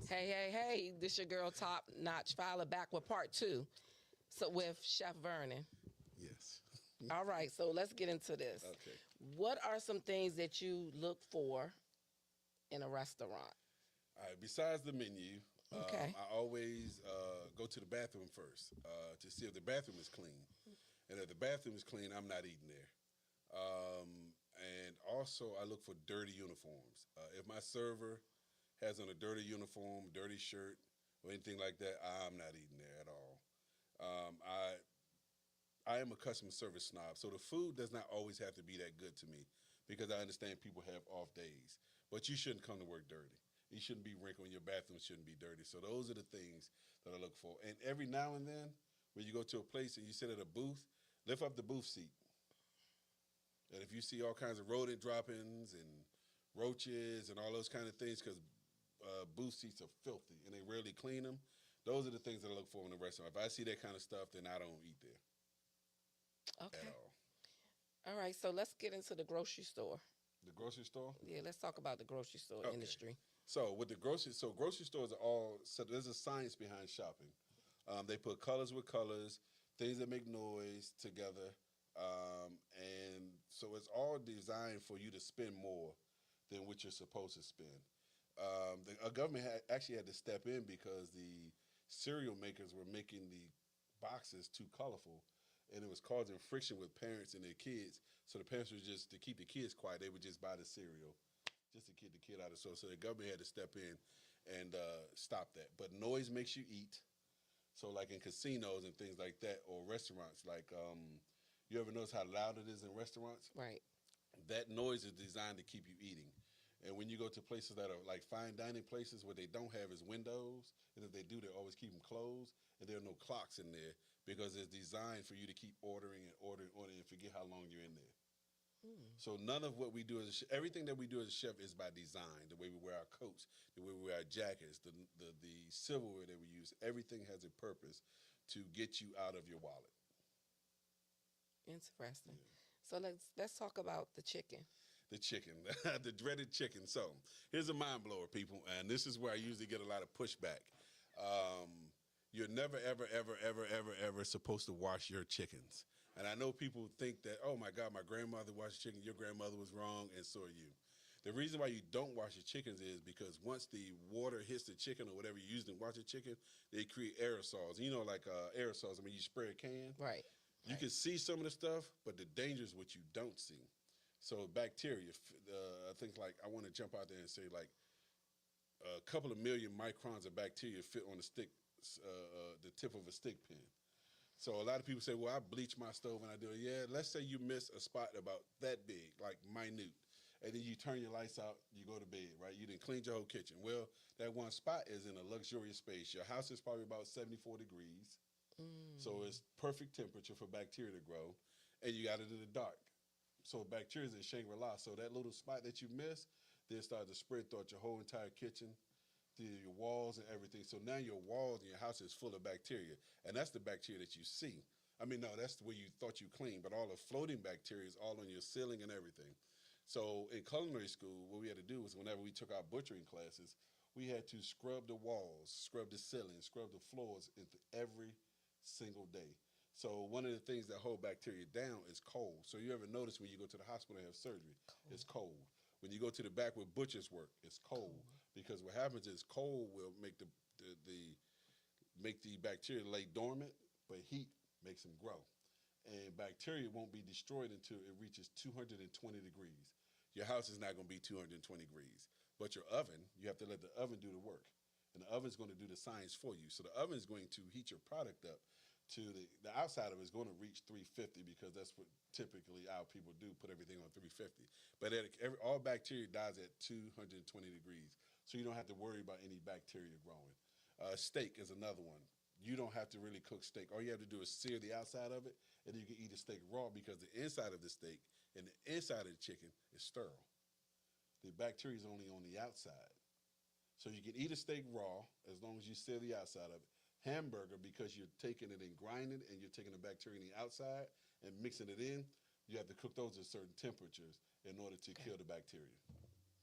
Hey, this your girl Topnotch Filer back with part two. So with Chef Vernon. Yes. All right, so let's get into this. Okay. What are some things that you look for in a restaurant? All right. Besides the menu, Okay. I always go to the bathroom first to see if the bathroom is clean. And if the bathroom is clean, I'm not eating there. And also, I look for dirty uniforms. If my server has on a dirty uniform, dirty shirt, or anything like that, I'm not eating there at all. Um, I I am a customer service snob, so the food does not always have to be that good to me because I understand people have off days. But you shouldn't come to work dirty. You shouldn't be wrinkled. Your bathroom shouldn't be dirty. So those are the things that I look for. And every now and then, when you go to a place and you sit at a booth, lift up the booth seat. And if you see all kinds of rodent droppings and roaches and all those kind of things, because booth seats are filthy and they rarely clean them, those are the things that I look for in a restaurant. If I see that kind of stuff, then I don't eat there at Okay. all. All right, so let's get into the grocery store. The grocery store? Yeah, let's talk about the grocery store Okay. industry. So with the grocery stores are all so there's a science behind shopping. They put colors with colors, things that make noise together, and so it's all designed for you to spend more than what you're supposed to spend. A government actually had to step in because the cereal makers were making the boxes too colorful, and it was causing friction with parents and their kids. So the parents were just to keep the kids quiet, they would just buy the cereal just to keep the kid out of the store. So the government had to step in and stop that. But noise makes you eat. So like in casinos and things like that, or restaurants, like you ever notice how loud it is in restaurants? Right. That noise is designed to keep you eating. And when you go to places that are like fine dining places, what they don't have is windows, and if they do, they always keep them closed, and there are no clocks in there because it's designed for you to keep ordering and ordering, and ordering, and forget how long you're in there. Hmm. So none of what we do as a chef, everything that we do as a chef is by design. The way we wear our coats, the way we wear our jackets, the silverware that we use, everything has a purpose to get you out of your wallet. Interesting. Yeah. So let's talk about the chicken. The chicken, the dreaded chicken. So here's a mind blower, people, and this is where I usually get a lot of pushback. Um, you're never, ever, ever, ever, ever, ever supposed to wash your chickens. And I know people think that, oh my God, my grandmother washed chicken, your grandmother was wrong, and so are you. The reason why you don't wash your chickens is because once the water hits the chicken or whatever you use to wash the chicken, they create aerosols. You know, like aerosols, I mean, you spray a can. Right. You Right. can see some of the stuff, but the danger is what you don't see. So bacteria, I think like I want to jump out there and say like a couple of million microns of bacteria fit on the stick, the tip of a stick pin. So a lot of people say, well, I bleach my stove and I do it. Yeah, let's say you miss a spot about that big, like minute, and then you turn your lights out, you go to bed, right? You didn't clean your whole kitchen. Well, that one spot is in a luxurious space. Your house is probably about 74 degrees, so Mm. it's perfect temperature for bacteria to grow, and you got it in the dark. So bacteria is in Shangri-La. So that little spot that you missed, then started to spread throughout your whole entire kitchen, to your walls and everything. So now your walls and your house is full of bacteria, and that's the bacteria that you see. I mean, no, that's the way you thought you cleaned, but all the floating bacteria is all on your ceiling and everything. So in culinary school, what we had to do was whenever we took our butchering classes, we had to scrub the walls, scrub the ceiling, scrub the floors into every single day. So one of the things that hold bacteria down is cold. So you ever notice when you go to the hospital and have surgery, it's Cold. cold. When you go to the back where butchers work, it's cold Cold. because what happens is cold will make the make the bacteria lay dormant, but heat makes them grow. And bacteria won't be destroyed until it reaches 220 degrees. Your house is not going to be 220 degrees, but your oven, you have to let the oven do the work. And the oven's going to do the science for you. So the oven is going to heat your product up to the outside of it is going to reach 350 because that's what typically our people do, put everything on 350. But all bacteria dies at 220 degrees. So you don't have to worry about any bacteria growing. Steak is another one. You don't have to really cook steak. All you have to do is sear the outside of it, and you can eat the steak raw because the inside of the steak and the inside of the chicken is sterile. The bacteria is only on the outside. So you can eat a steak raw as long as you sear the outside of it, hamburger, because you're taking it and grinding and you're taking the bacteria in the outside and mixing it in, you have to cook those at certain temperatures in order to kill the bacteria.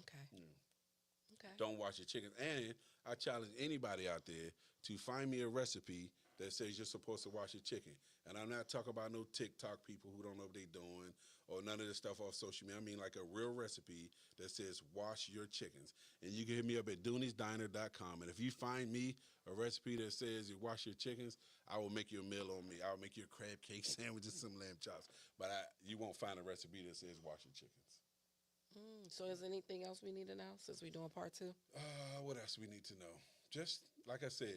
Okay. Yeah. Okay. Don't wash your chickens. And I challenge anybody out there to find me a recipe that says you're supposed to wash your chicken. And I'm not talking about no TikTok people who don't know what they're doing or none of this stuff off social media. I mean like a real recipe that says wash your chickens. And you can hit me up at Dooney'sDiner.com. And if you find me a recipe that says you wash your chickens, I will make you a meal on me. I'll make you a crab cake sandwich and some lamb chops. But you won't find a recipe that says wash your chickens. So is there anything else we need to know since we're doing part 2? What else we need to know? Just like I said,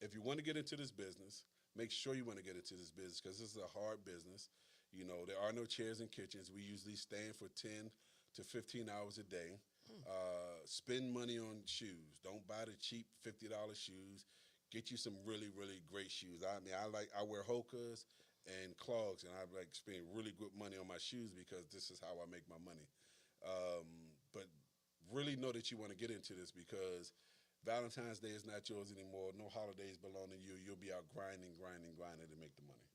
if you want to get into this business, make sure you want to get into this business because this is a hard business. There are no chairs in kitchens. We usually stand for 10 to 15 hours a day. Spend money on shoes. Don't buy the cheap $50 shoes. Get you some really, really great shoes. I mean, I wear Hokas and clogs, and I like spend really good money on my shoes because this is how I make my money. But really know that you want to get into this because Valentine's Day is not yours anymore. No holidays belong to you. You'll be out grinding to make the money.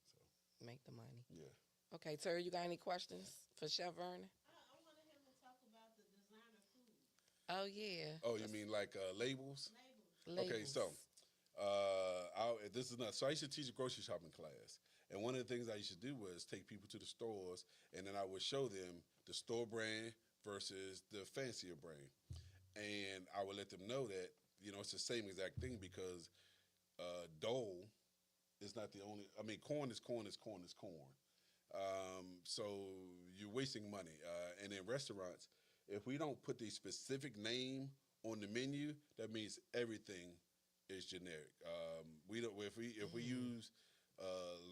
So Make the money. yeah. Okay, Terry, you got any questions for Chef Vernon? I wanted him to talk about the designer food. Oh, yeah. Oh, you mean like labels? Labels. Okay, so this is not. So I used to teach a grocery shopping class, and one of the things I used to do was take people to the stores, and then I would show them the store brand versus the fancier brand, and I would let them know that it's the same exact thing because Dole is not the only. I mean, corn is corn is corn is corn. So you're wasting money, and in restaurants, if we don't put the specific name on the menu, that means everything is generic. We don't if we use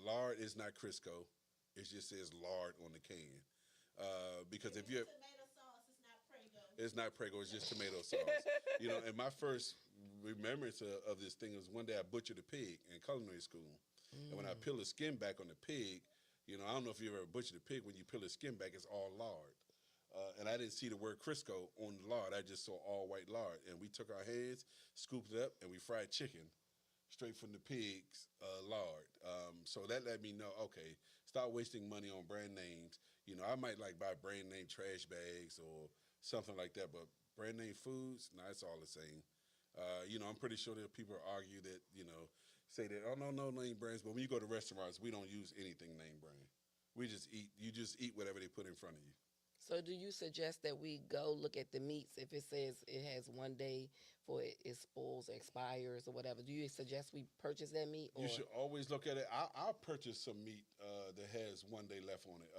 lard, it's not Crisco. It just says lard on the can. Because if you Tomato sauce, it's not Prego. it's not Prego, it's just tomato sauce. And my first remembrance of this thing was one day I butchered a pig in culinary school, and when I peel the skin back on the pig, I don't know if you ever butchered a pig. When you peel the skin back, it's all lard. And I didn't see the word Crisco on the lard. I just saw all white lard. And we took our hands, scooped it up, and we fried chicken straight from the pig's lard. So that let me know, okay, start wasting money on brand names. I might buy brand name trash bags or something like that, but brand name foods, it's all the same. I'm pretty sure that people argue that, say that, oh, no name brands. But when you go to restaurants, we don't use anything name brand. We just eat. You just eat whatever they put in front of you. So do you suggest that we go look at the meats if it says it has 1 day for it spoils or expires or whatever? Do you suggest we purchase that meat? Or? You should always look at it. I'll purchase some meat that has 1 day left on it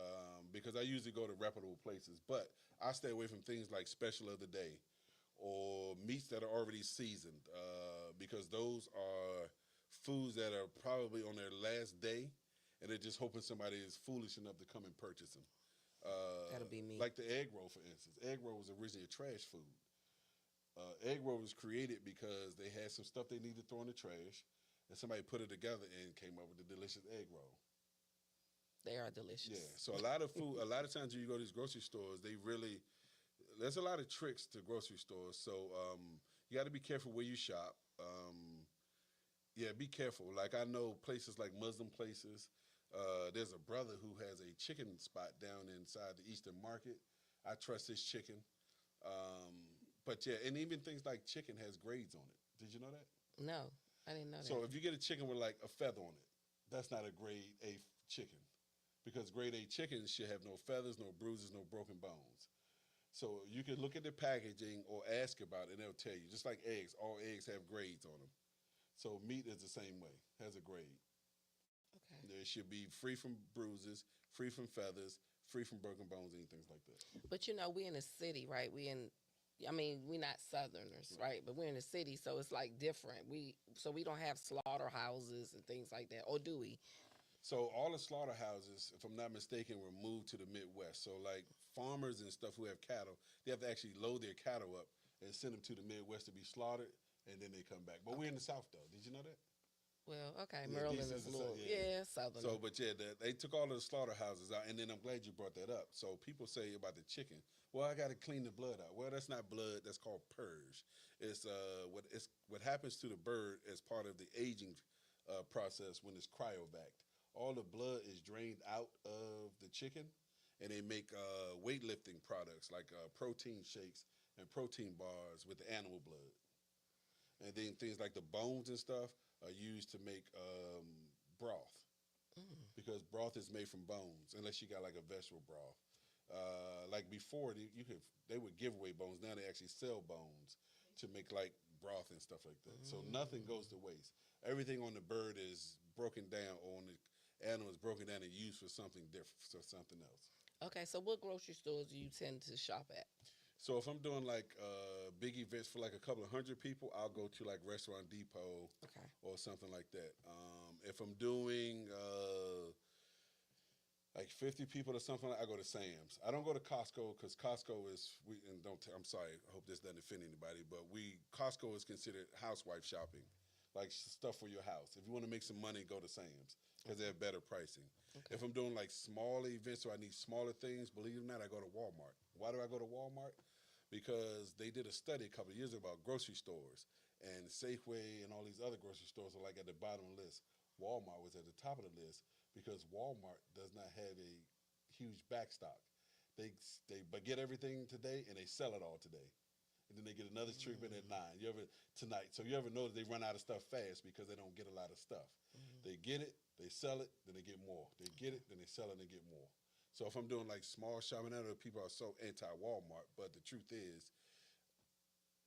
because I usually go to reputable places. But I stay away from things like special of the day or meats that are already seasoned because those are foods that are probably on their last day, and they're just hoping somebody is foolish enough to come and purchase them. That'll be me. Like the egg roll, for instance. Egg roll was originally a trash food. Egg roll was created because they had some stuff they needed to throw in the trash, and somebody put it together and came up with the delicious egg roll. They are delicious. Yeah. So a lot of food, a lot of times when you go to these grocery stores, there's a lot of tricks to grocery stores. So you got to be careful where you shop. Be careful. Like I know places like Muslim places. There's a brother who has a chicken spot down inside the Eastern Market. I trust his chicken. But yeah, and even things like chicken has grades on it. Did you know that? No, I didn't know that. So if you get a chicken with like a feather on it, that's not a grade A chicken. Because grade A chickens should have no feathers, no bruises, no broken bones. So you can look at the packaging or ask about it, and they'll tell you. Just like eggs, all eggs have grades on them. So meat is the same way, has a grade. Okay. It should be free from bruises, free from feathers, free from broken bones, and things like that. But we in a city, right? We're not Southerners, right? But we're in a city, so it's like different. We don't have slaughterhouses and things like that, or do we? So all the slaughterhouses, if I'm not mistaken, were moved to the Midwest. So like farmers and stuff who have cattle, they have to actually load their cattle up and send them to the Midwest to be slaughtered, and then they come back. But we're in the South, though. Did you know that? Well, okay, Yeah, Maryland DC is is a little, yeah. yeah, southern. So, but yeah, they took all of the slaughterhouses out, and then I'm glad you brought that up. So people say about the chicken, well, I got to clean the blood out. Well, that's not blood. That's called purge. What happens to the bird as part of the aging process when it's cryovac. All the blood is drained out of the chicken, and they make weightlifting products like protein shakes and protein bars with the animal blood. And then things like the bones and stuff are used to make broth Mm. because broth is made from bones, unless you got like a vegetable broth. Like before, they would give away bones. Now they actually sell bones to make like broth and stuff like that. So nothing goes to waste. Everything on the bird is broken down, or on the animal is broken down and used for something different, for something else. Okay, so what grocery stores do you tend to shop at? So if I'm doing like big events for like a couple of hundred people, I'll go to like Restaurant Depot Okay. or something like that. If I'm doing like 50 people or something, I go to Sam's. I don't go to Costco because Costco is I'm sorry. I hope this doesn't offend anybody, but Costco is considered housewife shopping, like stuff for your house. If you want to make some money, go to Sam's because they have better pricing. Okay. If I'm doing like smaller events or I need smaller things, believe it or not, I go to Walmart. Why do I go to Walmart? Because they did a study a couple of years ago about grocery stores, and Safeway and all these other grocery stores are like at the bottom of the list. Walmart was at the top of the list because Walmart does not have a huge backstock. They get everything today and they sell it all today, and then they get another treatment at 9. So you ever know that they run out of stuff fast because they don't get a lot of stuff. They get it, they sell it, then they get more. They get it, then they sell it, and they get more. So if I'm doing like small shopping, I know people are so anti-Walmart, but the truth is,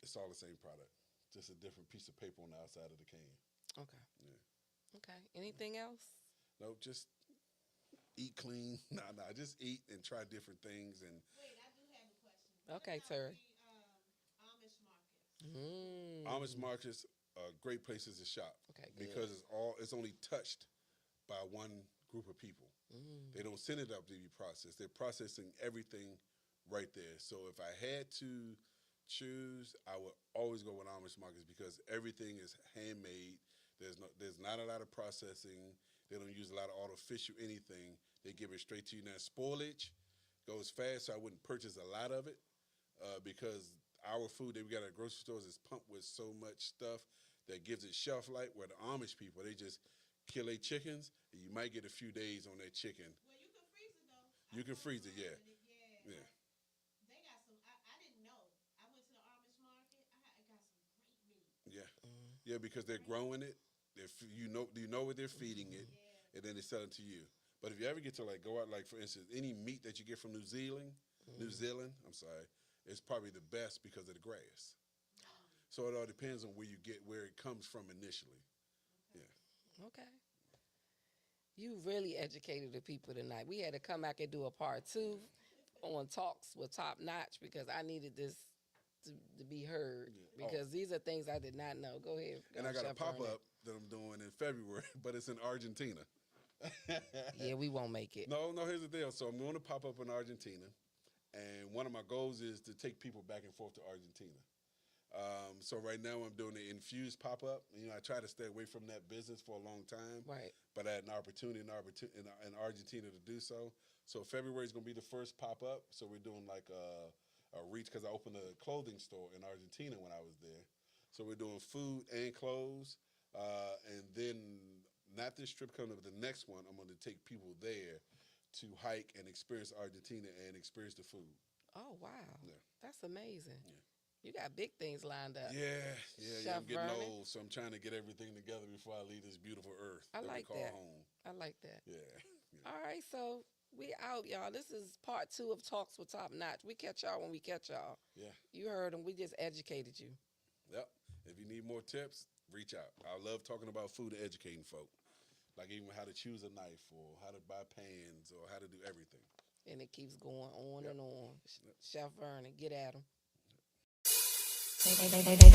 it's all the same product, just a different piece of paper on the outside of the can. Okay. Yeah. Okay. Anything else? No, just eat clean. Nah, just eat and try different things. And Wait, I do have a question. Okay, What Terry. about the Amish markets? Amish markets are great places to shop Okay, good. because it's only touched by one group of people. They don't send it up to be processed. They're processing everything right there. So if I had to choose, I would always go with Amish markets because everything is handmade. There's not a lot of processing. They don't use a lot of artificial anything. They give it straight to you. Now, spoilage goes fast, so I wouldn't purchase a lot of it because our food that we got at grocery stores is pumped with so much stuff that gives it shelf life, where the Amish people, they just kill their chickens, and you might get a few days on that chicken. Well, you can freeze it though. You can freeze it, yeah. Yeah. Yeah. They got some. I didn't know. I went to the Amish market. I got some great meat. Yeah, yeah, because they're growing it. You know what they're feeding it, Yeah. and then they sell it to you. But if you ever get to like go out, like for instance, any meat that you get from New Zealand, I'm sorry, it's probably the best because of the grass. So it all depends on where it comes from initially. Yeah. Okay. You really educated the people tonight. We had to come back and do a part 2 on talks with Topnotch because I needed this to be heard because these are things I did not know. Go ahead. And I got a Chef Vernon. pop-up that I'm doing in February, but it's in Argentina. Yeah, we won't make it. No, here's the deal. So I'm going to pop up in Argentina, and one of my goals is to take people back and forth to Argentina. So right now I'm doing the infused pop-up. I try to stay away from that business for a long time. Right. But I had an opportunity in Argentina to do so. So February is going to be the first pop-up. So we're doing like a reach because I opened a clothing store in Argentina when I was there. So we're doing food and clothes. And then not this trip coming up, but the next one, I'm going to take people there to hike and experience Argentina and experience the food. Oh, wow. Yeah. That's amazing. Yeah. You got big things lined up. Yeah. Chef I'm getting Vernon? old, so I'm trying to get everything together before I leave this beautiful earth I that like we call that. home. I like that. Yeah. All right, so we out, y'all. This is part 2 of Talks with Topnotch. We catch y'all when we catch y'all. Yeah. You heard them. We just educated you. Yep. If you need more tips, reach out. I love talking about food and educating folk. Like even how to choose a knife or how to buy pans or how to do everything. And it keeps going on Yep. and on. Chef Vernon, get at him. Baby ambition.